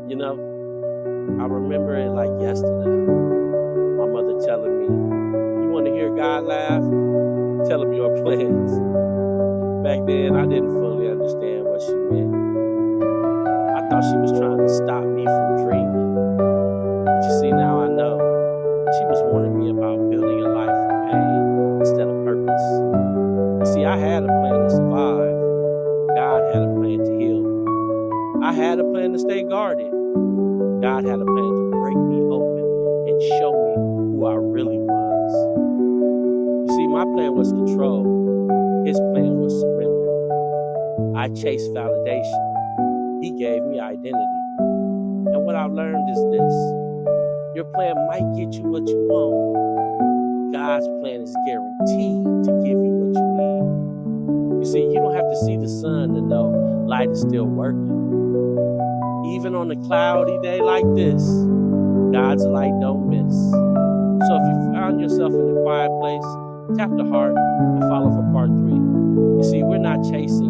You know, I remember it like yesterday. My mother telling me, "You want to hear God laugh? Tell him your plans." Back then, I didn't fully understand what she meant. I thought she was trying to stop me from dreaming. But you see, now I know. She was warning me about building a life from pain instead of purpose. You see, I had a plan to survive. God had a plan to heal. I had a plan to stay guarded. God had a plan to break me open and show me who I really was. You see, my plan was control. His plan was surrender. I chased validation. He gave me identity. And what I've learned is this: your plan might get you what you want. God's plan is guaranteed to give you what you need. You see, you don't have to see the sun to know light is still working. Even on a cloudy day like this, God's light don't miss. So if you found yourself in a quiet place, tap the heart and follow for part 3. You see, we're not chasing